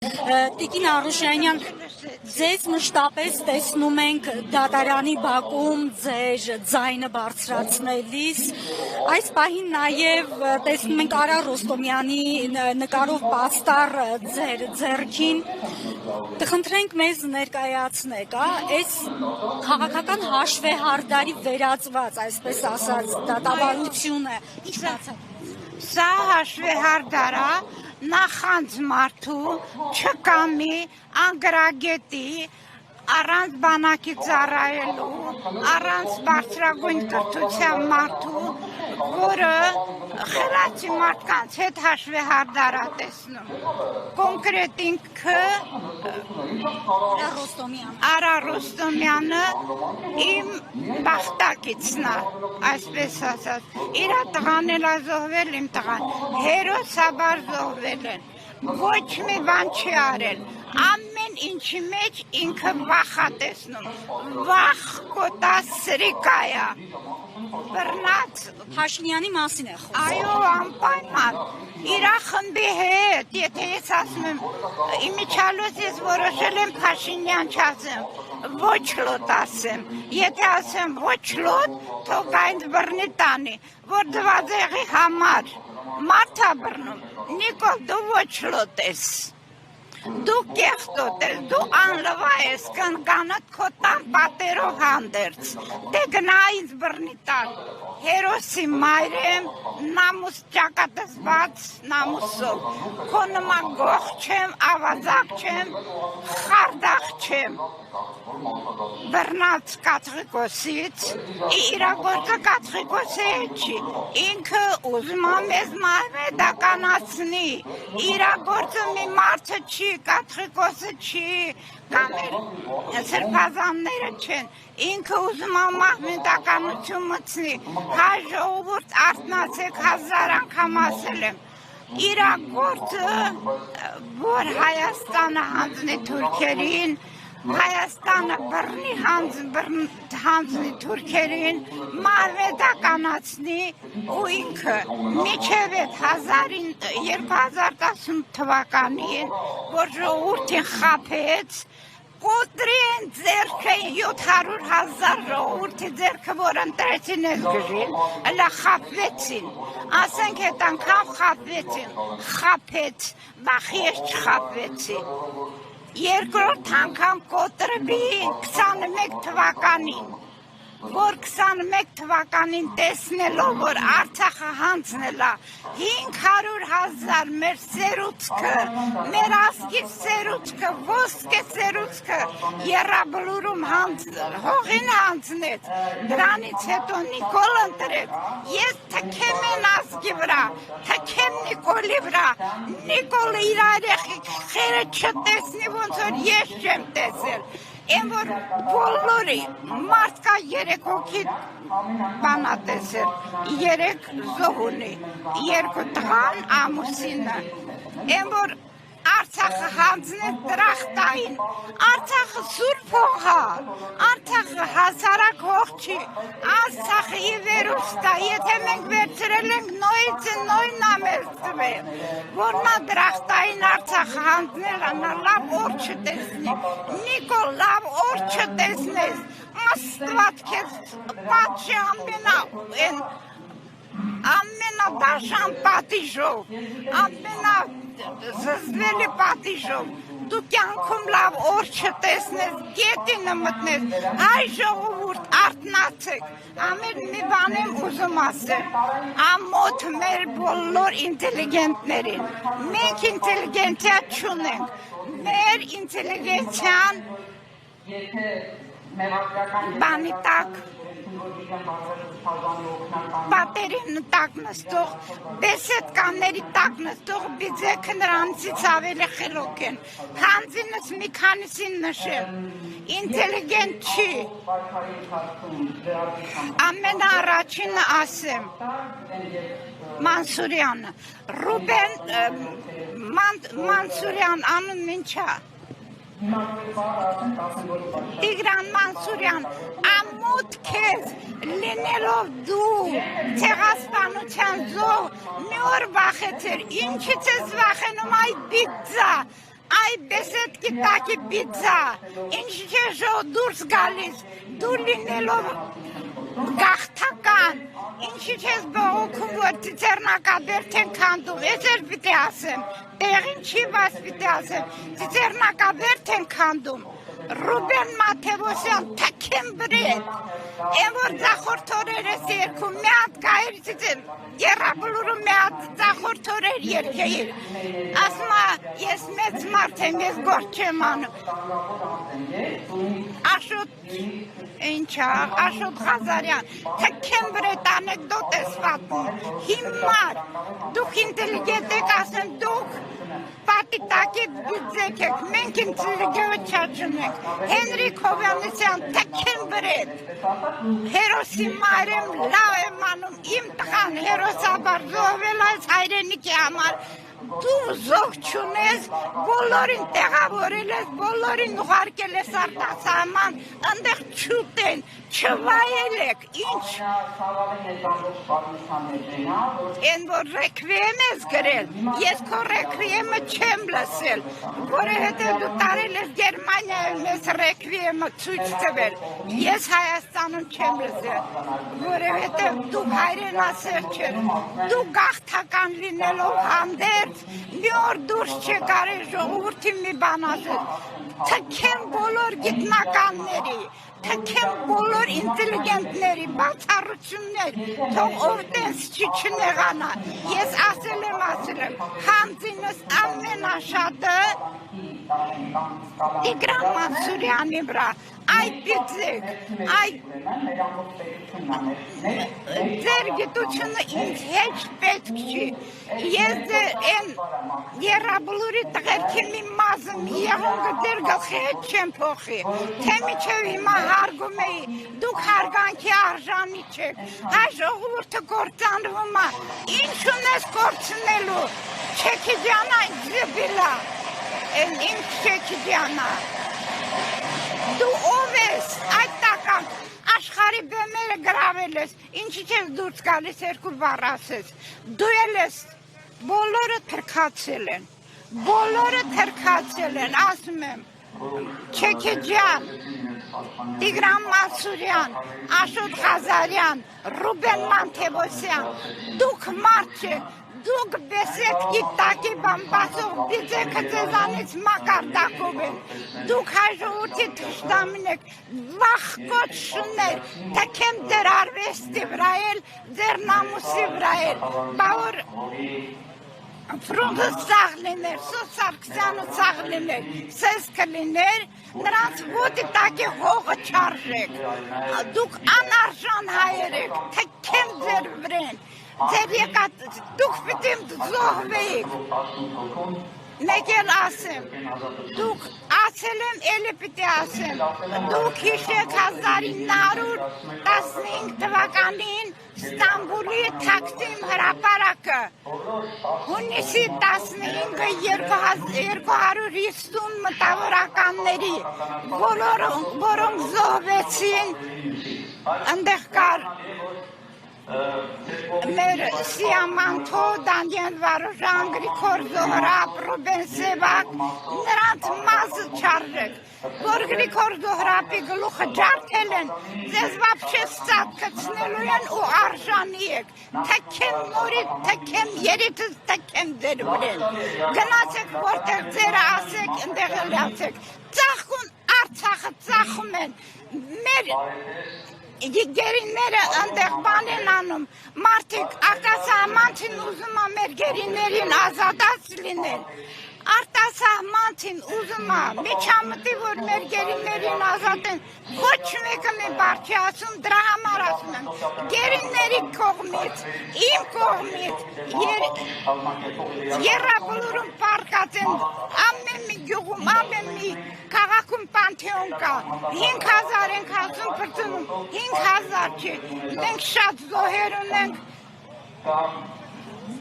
Տիկին Արուշյանյան, ձեզ մշտապես տեսնում ենք դատարանի բակում ձեր ձայնը բարձրացնելիս, այս պահին նաև տեսնում ենք Արա Ռոստոմյանի նկարով պաստառ ձեր ձեռքին, կխնդրենք մեզ ներկայացնեք, այս քաղաքական հաշվեհարդարի վերածված, այսպես ասած, դատավարությունը, սա հաշվեհարդար է նախանձ մարդու, չկամի, անգրագետի, առանց բանակի ծառայելու, առանց բարձրագույն կրթության մարդու, որը խելացի մարդկանց հետ հաշվեհարդար է տեսնում։ Կոնկրետ ինքը Արա Ռոստոմյանը իմ բախտակիցն է, այսպես ասած, իր տղան էլ է զոհվել, իմ տղան, հերոսաբար զոհվել են, ոչ մի բան չի արել, ամեն ինչի մեջ ինքը վախ է տեսնում, վախ կոտա սրիկա է, բռնած Փաշինյանի մասին է խոսում։ Այո, անպայման, իրա խմբի հետ, եթե ես ասում եմ, իմիջիալոց ես որոշել եմ Փաշինյան չասեմ, ոչ լոտ ասեմ, եթե ասեմ ոչ լոտ, թող այնց բռնի տանի, որ դվածեղի համար մարդ է բռնում, Նիկոլ, դու ոչ լոտ ես, դու կեղտոտ ես, դու անլվա ես, կնկանդ քո տան պատերով հանդերձ, դե գնա ինձ բռնի տան, հերոսի մայր եմ, նամուս ճակատզված նամուսով, քո նման գող չեմ, ավազակ չեմ, խարդախ չեմ, բռնած Կաթղիկոսից, իրագործը Կաթղիկոսի չի, ինքը ուզում է մեզ մարմեդականացնի, իրագործը մի մարդը չի, Կաթղիկոսը չի, կամ էլ սրբազանները չեն, ինքը ուզում է մարմեդականություն մտցնի, հայ ժողովուրդ արթնացեք 1000 անգամ ասել եմ, իրագործը, որ Հայաստանը հանձնի թուրքերին, Հայաստանը բռնի հանձնի թուրքերին, մարմեդականացնի ու ինքը միջև այդ 2010 թվականին, որ ժողովուրդին խաբեց, կոտրի են ձերքը 700,000 ժողովուրդի ձերքը, որ ընտրեցին ես գժին, հլա խաբվեցին, ասենք այդ անգամ խաբվեցին, խաբեց, բախի ես չխաբվեցի, երկրորդ անգամ կոտրվի 21 թվականին, որ 21 թվականին տեսնելով, որ Արցախը հանձնել է 500,000 մեր սերուցքը, մեր ազգի սերուցքը, ոսկե սերուցքը Եռաբլուրում հողին հանձնեց, դրանից հետո Նիկոլ ընտրեց, ես թքեմ են ազգի վրա, թքեմ Նիկոլի վրա, Նիկոլը իր երեխեքները չտեսնի, ոնց որ ես չեմ տեսել, Են որ բոլորի մարդկա 3 հոգի բանա տեսել, 3 զոհ ունի, 2 տղան ամուսինը, են որ Արցախը հանձնել դրախտային, Արցախը սուրբ հող է, Արցախը հասարակ հող չի, Արցախը վերուստա, եթե մենք վերցրել ենք նոյիցը նոյն ամեր տվել, որ նա դրախտային Արցախը հանձնել նա լավ օր չտեսնի, Նիկոլ լավ օր չտեսնես, աստված քեզ պատժի ամենադաշան պատիժով, ամենազզվելի պատիժով, դու կյանքում լավ օր չտեսնես, գետինը մտնես, հայ ժողովուրդ արթնացեք, ամեն մի բան եմ ուզում ասել, ամոթ մեր բոլոր ինտելիգենտներին, մենք ինտելիգենցիա չունենք, մեր ինտելիգենցիան բանի տակ, պատերի տակ նստող, բեսեդկաների տակ նստող բիձեքը նրանցից ավելի խելոք են, հանձինս մի քանիսին նշեմ, ինտելիգենտ չի, ամենաառաջինը ասեմ, Մանսուրյանը, Ռուբեն Մանսուրյան անուն ինչա, Տիգրան Մանսուրյան, ամոթ քեզ, լինելով դու, ցեղասպանության զոհ, մի օր վախեցիր, ինչից ես վախենում, այ Բեսեդկի տակի պիցա, ինչ չէ դուրս գալիս, դու լինելով գաղթական, ինչի չես բողոքում, որ ծիծեռնակաբերդ են քանդում, ես էլ պիտի ասեմ, տեղին չի, բայց պիտի ասեմ, ծիծեռնակաբերդ են քանդում, Ռուբեն Մաթևոսյան թքեմ բրետ, են որ ձախորդ օրերս երկում, մի հատ կայր երաբլուրում մի հատ ձախորդ օրեր երկեիր, ասմա ես մեծ մարդ եմ, ես գործ չեմ անում, Աշոտ Ղազարյան, թքեմ բրետ անեկդոտ ես պատմում, հիմար, դուք ինտելիգենտ եք ասեմ, դուք պատի տակի բիձեք եք, մենք ինտելիգենտ չաչնենք, Հենրիկ Հովյանեսյան, թքեմ բրետ, հերոսի մայրեմ լավ եմ անում, իմ տղան հերոսաբար զոհվել այս հայրենիքի համար, դու զոհ չունես, բոլորին տեղավորել ես, բոլորին ուղարկել ես արտասահման, ընդեղ չուտեն, չվայել եք, ինչ են որ ռեքվիեմ ես գրել, ես քո ռեքվիեմը չեմ լսել, որովհետև դու տարել ես Գերմանիայում ես ռեքվիեմը ցույց տվել, ես Հայաստանում չեմ լսել, որովհետև դու հայրենասեր չես, դու գաղթական լինելով հանդերձ, մի օր դուրս չեկար է ժողովրդի մի բան ասել, թքեմ բոլոր գիտնականների, թքեմ բոլոր ինտելիգենտների, բացառություններ, թող ով տենց չնեղանա, ես ասել եմ, հանձինս ամենաշատը Տիգրան Մանսուրյանի վրա, այ պիծեք, այ ձեր գիտությունը ինձ հեչ պետք չի, ես են երաբլուրի տղերքի մի մազը մի եղունգը ձեր գլխի հետ չեմ փոխի, թե միջև հիմա հարգում էի, դուք հարգանքի արժանի չեք, հայ ժողովուրդը կործանվում է, ինչ ունես կործնելու, Չեքիջյանա ձբիլա, ինչ Չեքիջյանա, դու ով ես, այդ տական, աշխարի բեմերը գրավել ես, ինչի չես դուրս գալիս երկու բառ ասես, դու էլ ես, բոլորը թրքացել են, ասում եմ, Չեքիջյան, Տիգրան Մանսուրյան, Աշոտ Ղազարյան, Ռուբեն Մաթևոսյան, դուք մարդ չեք, դուք Բեսեդկի տակի բամբասող բիձեքը ձեզանից մակարդակով են, դուք հայ ժողովրդի թշնամին եք, վախկոտ շուններ, թքեմ ձեր արվեստի վրա էլ, ձեր նամուսի վրա էլ, բա որ Ֆրունզը սաղ լիներ, Սոս Սարգսյանը սաղ լիներ, սես կլիներ, նրանց ոտի տակի հողը չարժեք, դուք անարժան հայեր եք, թքեմ ձեր վրեն, ձեր եկատ, դուք պիտի զոհվեիք, մեկ էլ ասեմ, դուք ասել եմ, էլի պիտի ասեմ, դուք հիշեք 1915 թվականին Ստամբուլի Թաքսիմ հրապարակը, հունիսի 15-ը 250 մտավորականների, որոնք զոհվեցին, ընդեղ կար մեր Սիամանթո, Դանիել Վարուժան, Գրիգոր Զոհրաբ, Ռուբեն Սևակ, նրանց մազը չարժեք, որ Գրիգոր Զոհրաբի գլուխը ջարդել են, ձեզ վաբշե սատկացնելու են ու արժանի եք, թքեմ նորից, թքեմ երիտս, թքեմ ձեր վրեն, գնացեք որտեղ ձերը ասեք, ընդեղ էլ ասեք, ծախուն Արցախը ծախում են, մեր գերիները ընդեղ բան են անում, մարդիկ արտասահմանցին ուզում է մեր գերիներին ազատած լինեն, արտասահմանցին ուզում է, միջամտի, որ մեր գերիներին ազատեն, ոչ մեկը մի բար չի ասում, դրա համար ասում եմ, գերիների կողմից, իմ կողմից, երաբլուրում պարկած են, ամեն մի գյուղում, ամեն մի քաղաքում Պանթեոն կա, 5000 ենք ասում պրծնում, 5000 չի, մենք շատ զոհեր ունենք,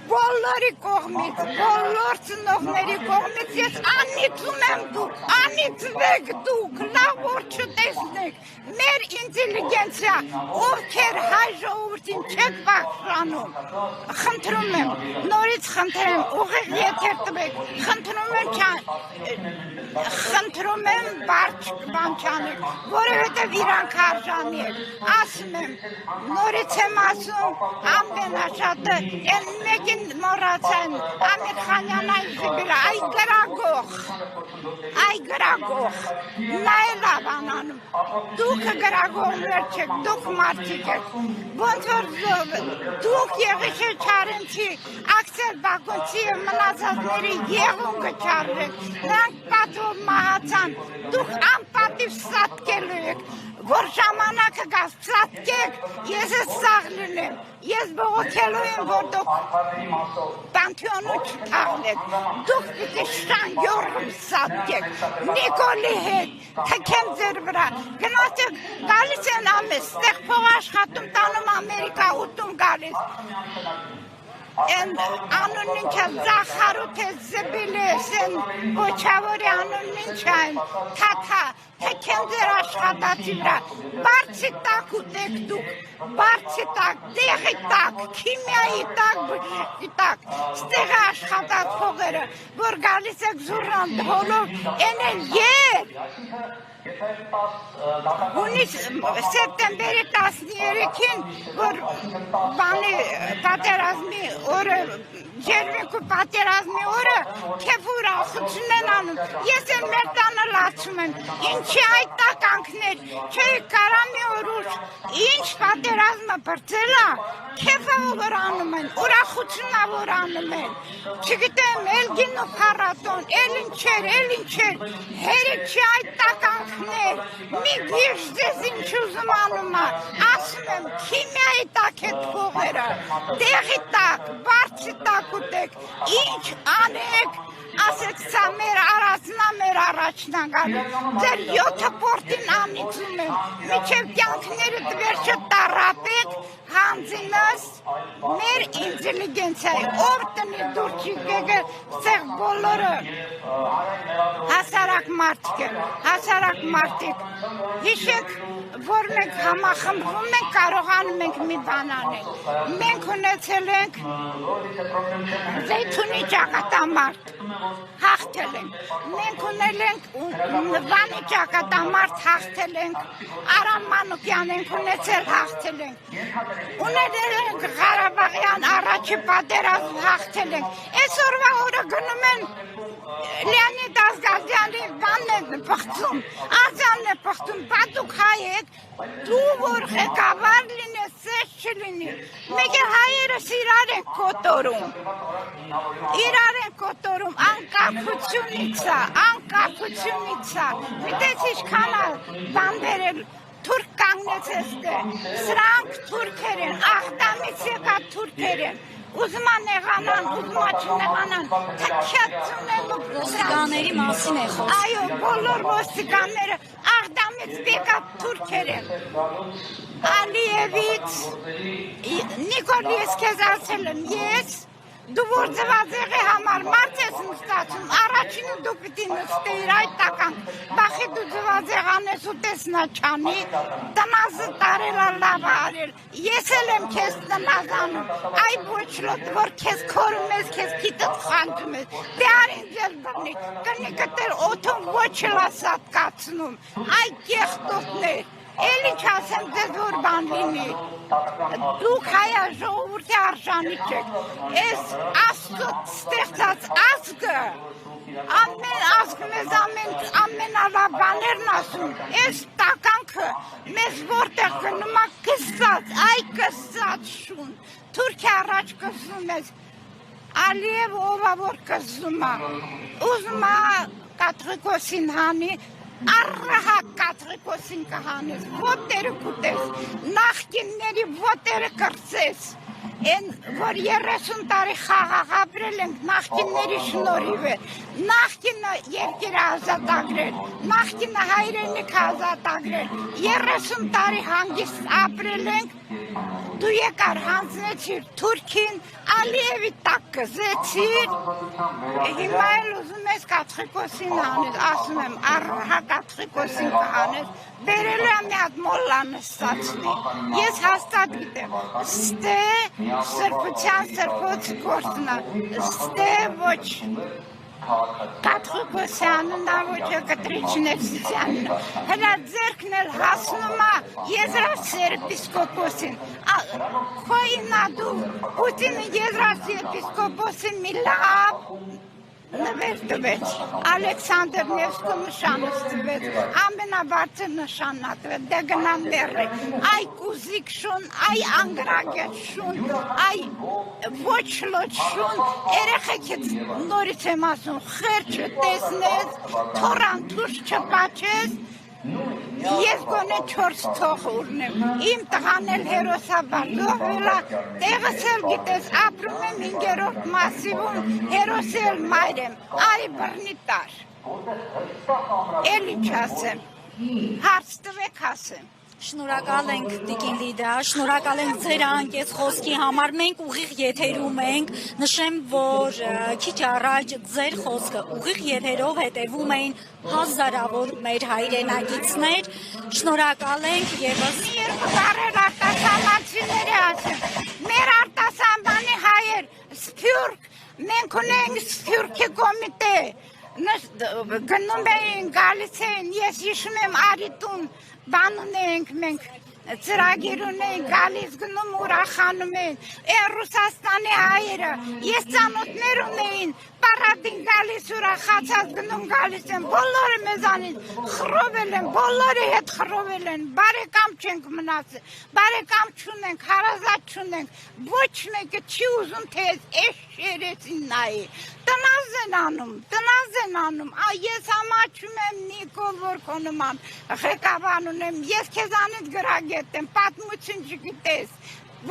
բոլորի կողմից, բոլոր ծնողների կողմից ես անիծում եմ դուք, անիծվեք դուք, լավ որ չտեսնեք, մեր ինտելիգենցիա, ովքեր հայ ժողովրդին չեք բաշխանում, խնդրում եմ, նորից խնդրեմ, ուղիղ եթեր տվեք, խնդրում եմ խնդրում եմ բարդ բան չանել, որովհետև իրանք արժանի են, ասում եմ, նորից եմ ասում, ամենաշատը, են մեկին մոռացան, Ամիր Խանյանային Սիբիրա, այ գրագող, նա է լավ անանում, դուք գրագողներ չեք, դուք մարդիկ եք, ոնց որ դուք Եղիշե Չարենցի, Աքսել Բակունցի և մնացածների եղունգը չարվեք, նրանք պատվով մահացան, դուք անպատիվ սատկելու եք, որ ժամանակը գաս սատկեք, ես ես սաղ լինեմ, ես բողոքելու եմ, որ դուք պանթեոնում չթաղնեք, դուք պիտի շանգյորում սատկեք, Նիկոլի հետ, թքեմ ձեր վրա, գնացեք, գալիս են ամես, ստեղ փող աշխատում, տանում Ամերիկա, ուտում գալիս, Են անուն ինչա Զախարութ է զբիլես են ոչավորի անուն ինչա են թաթա թքեն ձեր աշխատացի վրա բարձի տակ ուտեք դուք բարձի տակ, դեղի տակ, քիմիայի տակ, բժշկի տակ ստեղ աշխատած փողերը որ գալիս եք զուրան դհոլով են էլ եր Հունիս սեպտեմբերի 13-ին, որ բանի պատերազմի օրը, ջերմիկու պատերազմի օրը, քեվ ուրախություն են անում, ես են մեր տանը լացում եմ, ինչի այդ տականքներ, չէի կարամի օրուշ, ինչ պատերազմը բրծելա, քեվը որ անում են, ուրախությունա որ անում են, չգիտեմ, էլ գինու փառատոն, էլ ինչեր, հերի չի այդ տականքներ, մի գիրշ ձեզ ինչ ուզում անում ասում եմ, քիմիայի տակ հետ փողերը, դեղի տակ, բարձի տակ ուտեք, ինչ անեք, ասեք սա մեր արածնա մեր առաջնագալու, ձեր 7 պորտին անիծում եմ, միջև կյանքները դվերջը տարապեք, հանձինս մեր ինտելիգենցիայի, ով տնի դուրջի գեգը սեղ բոլորը հասարակ մարդիկ, հիշեք, որ մենք համախմբվում ենք, կարողանում ենք մի բան անել, մենք ունեցել ենք Զեյթունի ճակատամարտ, հաղթել ենք, մենք ունել ենք Վանի ճակատամարտ հաղթել ենք, Արամ Մանուկյան ենք ունեցել հաղթել ենք, ունել ենք Ղարաբաղյան առաջի պատերազմ հաղթել ենք, այսօրվա օրը գնում են Լեոնիդ Ազգազյանի բանն է պղծում, Ազյանն է պղծում, բա դուք հայ եք, դու որ ղեկավար լինես, սեզ չլինի, մեկ է հայերս իրար են կոտորում, անկարգությունից է, միտեց իշխան բան բերել, թուրք կանգնեցես դե, սրանք թուրքեր են, աղդամից եկած թուրքեր են, ուզմա նեղանան, ուզմա չնեղանան, թքյացուն են ու Ոստիկանների մասին է խոսքը։ Այո, բոլոր ոստիկանները աղդամից եկած թուրքեր են։ Ալիևից, Նիկոլ, ես քեզ ասել եմ, ես դու որ ձվածեղի համար մարդ ես նստացում, առաջինը դու պիտի նստեիր այդ տականք, բախի դու ձվածեղ անես ու տեսնա չանի, տնազը տարել լավ արել, ես էլ եմ քեզ տնազ անում, այ ոչ լոտ, որ քեզ քորում ես, քեզ քիտըտ խանջում ես, դե արին ձեր բրնի, կնիկը տեր օթում ոչ լասատ կացնում, այ կեղտոտներ, էլ ինչ ասեմ ձեզ որ բան լինի, դուք հայա ժողովուրդի արժանիք եք, ես աստծոտ ստեղծած ազգը, ամեն ազգ մեզ ամենալավ բաներն ասում, ես տականքը մեզ որտեղ գնում կսած, այ կսած շուն, Թուրքիա առաջ կսում ես, Ալիև ովա որ կսում ուզում կաթղիկոսին հանի, առհակ կաթղիկոսին կհանես, ոտերը կուտես, նախկինների ոտերը կրծես, են որ 30 տարի խաղաղ ապրել ենք նախկինների շնորհիվ է, նախկինը երկիրը ազատագրել, նախկինը հայրենիքը ազատագրել, 30 տարի հանգիստ ապրել ենք, դու եկար հանձնեցիր Թուրքին, Ալիևի տակ կզեցիր, հիմա էլ ուզում ես կաթղիկոսին հանես, ասում եմ, առհա կաթղիկոսին կհանես, բերել եմ մի հատ մոլլա նստացնի, ես հաստատ գիտեմ, ստե սրբության սրբոց գործնա, ստե ոչ, Կաթխոբոսյանը նավոճը կտրիչներ Սիսյանն հլա ձերքն էլ հասնում է եզրացի եպիսկոպոսին խոյինադու Պուտինը եզրացի եպիսկոպոսին մի լավ նվեր տվեց Ալեքսանդր Նևսկու նշանը ստվեց ամենաբարձր նշանն տվեց դե գնամ դեռ այ կուզիկ շուն այ անգրագետ շուն այ ոչ լոչ շուն երեխեքից նորից եմ ասում խեղճը տեսնես թորան թուշ չպաչես Ես գոնե 4 թող ուրնեմ, իմ տղան էլ հերոսաբար զոհվել է, տեղս էլ գիտես, ապրում եմ 5-րդ մասիվում, հերոս էլ մայր եմ, այ բռնի տար, էլի չասեմ, հարց տվեք ասեմ։ Շնորհակալ ենք Տիկին Լիդա, շնորհակալ ենք ձեր անկեղծ խոսքի համար։ Մենք ուղիղ եթերում ենք։ Նշեմ, որ քիչ առաջ ձեր խոսքը ուղիղ եթերով հետևում էին հազարավոր մեր հայրենակիցներ։ Շնորհակալ ենք եւս երկու բառեր արտասահմանցիների ասեմ։ Մեր արտասահմանի հայեր Սփյուռք, մենք ունենք Սփյուռքի կոմիտե։ Գնում էին, գալիս էին, ես հիշում եմ Արիտուն բան ունենք մենք ծրագիր ունենք գալիս գնում ուրախանում են Ռուսաստանի հայերը ես ծանոթներ ունեին պարադին գալիս ուրախացած գնում գալիս են բոլորը մեզանից խռովել են բոլորի հետ խռովել են բարեկամ չենք մնացել բարեկամ չունենք հարազատ չունենք ոչ մեկը չի ուզում թե այս շերեցին նայի տնազ են անում ես համաչում եմ Նիկոլ Որքոնոման ղեկավար ունեմ ես քեզանից գրագետ եմ պատմություն չգիտես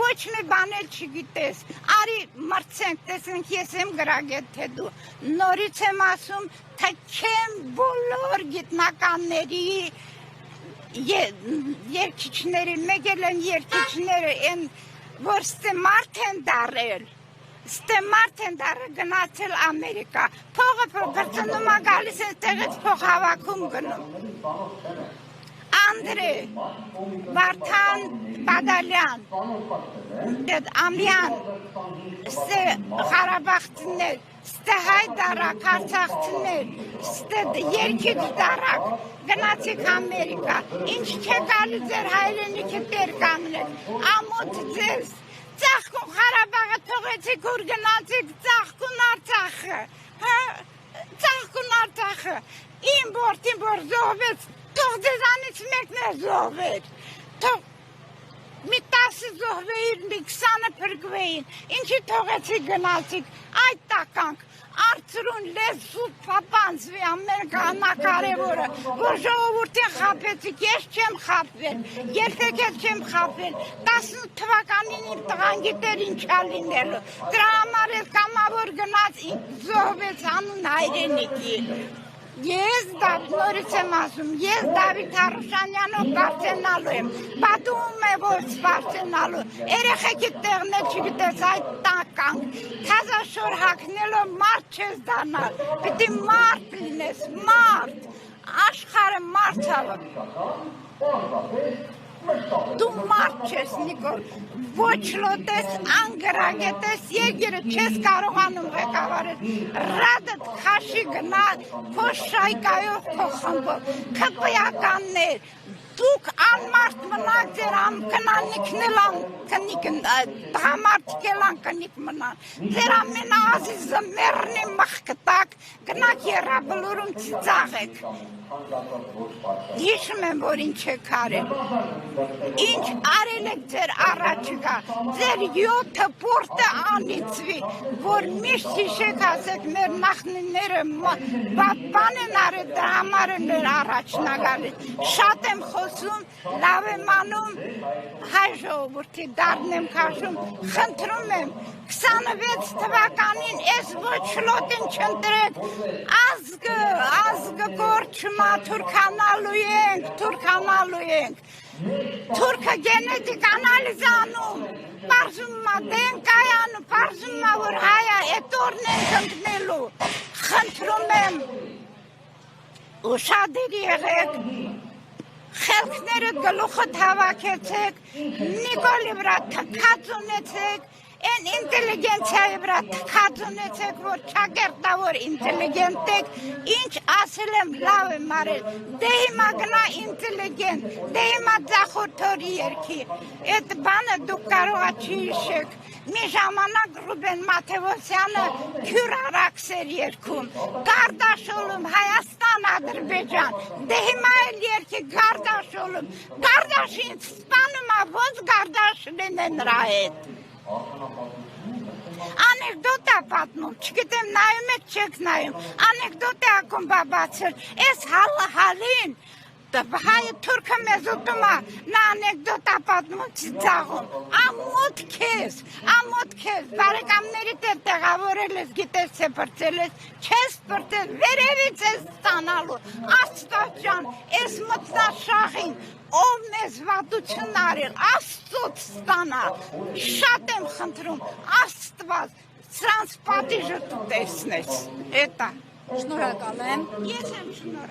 ոչ մի բան էլ չգիտես արի մրցենք տեսնենք ես եմ գրագետ թե դու նորից եմ ասում թե չեմ բոլոր գիտնականների երկիչների մեկ էլ են երկիչները են որ ստեմարդ են դարել Ստեմարդ են դարը գնացել Ամերիկա, փողը բրծնում է գալիս է տեղից փող հավաքում գնում։ Անդրե, Վարդան Բադալյան, Ամյան, ստե Ղարաբաղցիներ, ստե Հայդարակ, Արցախցիներ, ստե երկիչ դարակ, գնացիք Ամերիկա, ինչ չէ գալի ձեր հայրենիքի տեր կանգնել, ամոթ ձեզ, Ծաղկուն Ղարաբաղը թողեցիք ուր գնացիք ծաղկուն Արցախը, ծաղկուն Արցախը, իմ որդին որ զոհվեց, թող ձեզանից մեկն է զոհվեր, թող մի 10 զոհվեին, մի 20-ը փրկվեին, ինչի թողեցիք գնացիք, այդ տականք, Արցրուն լեզու պապանձվի ամենակարևորը, որ ժողովուրդին խաբեցիք, ես չեմ խաբվել, երբեք ես չեմ խաբվել, 18 թվականին իմ տղան գիտեր ինչա լինելու, դրա համար էլ կամավոր գնաց զոհվեց անուն հայրենիքի, ես նորից եմ ասում, ես Դավիթ Հարուշանյանով բարձենալու եմ, պատում է որ բարձենալու, երեխեքի տեղն է չգիտես այդ տականք, թազաշոր հագնելով մարդ չես դանալ, պիտի մարդ լինես, մարդ, աշխարը մարդավը, դու մարդ չես Նիկոլ, ոչ լոտես, անգրագետես, երկիրը չես կարողանում ղեկավարել, ռադդ քաշի գնա, քո շայկայով, քո խմբով, քպիականներ, դուք անմարդ մնաք ձեր կնանիքն տղամարդիկ էլ անկնիկ մնան, ձեր ամենազիզը մեռնի մխկտակ, գնաք երաբլուրում ծիծաղեք, հիշում եմ, որ ինչ եք արել, ինչ արել եք ձեր առաջիկա, ձեր 7 պորտը անիծվի, որ միշտ հիշեք ասեք մեր նախնիները բան են արել, դրա համար են մեր առաջնագալից, շատ եմ խոսում, լավ եմ անում, հայ ժողովրդի դարն եմ քաշում, խնդրում եմ, 26 թվականին ես ոչ լոտին չընտրեք, ազգը կորչմա, թուրքանալու ենք, թուրքը գենետիկ անալիզ անում, պարզում դեն կայանում, պարզում որ հայա էտորն ենք ընկնելու, խնդրում եմ, ուշադիր եղեք, խելքները գլուխը թավակեցեք, Նիկոլի վրա թքած ունեցեք, Են ինտելիգենցիայի վրա թքած ունեցեք, որ ճակերտավոր ինտելիգենտ եք, ինչ ասել եմ լավ եմ արել, դե հիմա գնա ինտելիգենտ, դե հիմա ձախորդորի երկի, այդ բանը դուք կարողա չի հիշեք, մի ժամանակ Ռուբեն Մաթևոսյանը քյուրարաքս էր երգում, Գարդաշոլում, Հայաստան, Ադրբեջան, դե հիմա էլ երկի Գարդաշոլում, Գարդաշ ինձ սպանում ա, ոնց Գարդաշ լինե նրա հետ։ Անեկդոտ է պատմում, չգիտեմ նայում եք չեք նայում, անեկդոտ է ակումբա բացել, ես հալին, հայը թուրքը մեզ ուտում է, նա անեկդոտ է պատմում ծիծաղում, ամոթ քեզ, բարեկամների տեր տեղավորել ես, գիտես թե պրծել ես, չես պրծել, վերևից ես ստանալու, Աստված ջան, ես մտնաշաղին, ով մեզ վատություն արել, Աստծոց ստանա, շատ եմ խնդրում, Աստված, սրանց պատիժը դու տեսնես, էտա։ Շնորհակալ եմ։ Ես եմ շնորհակալ։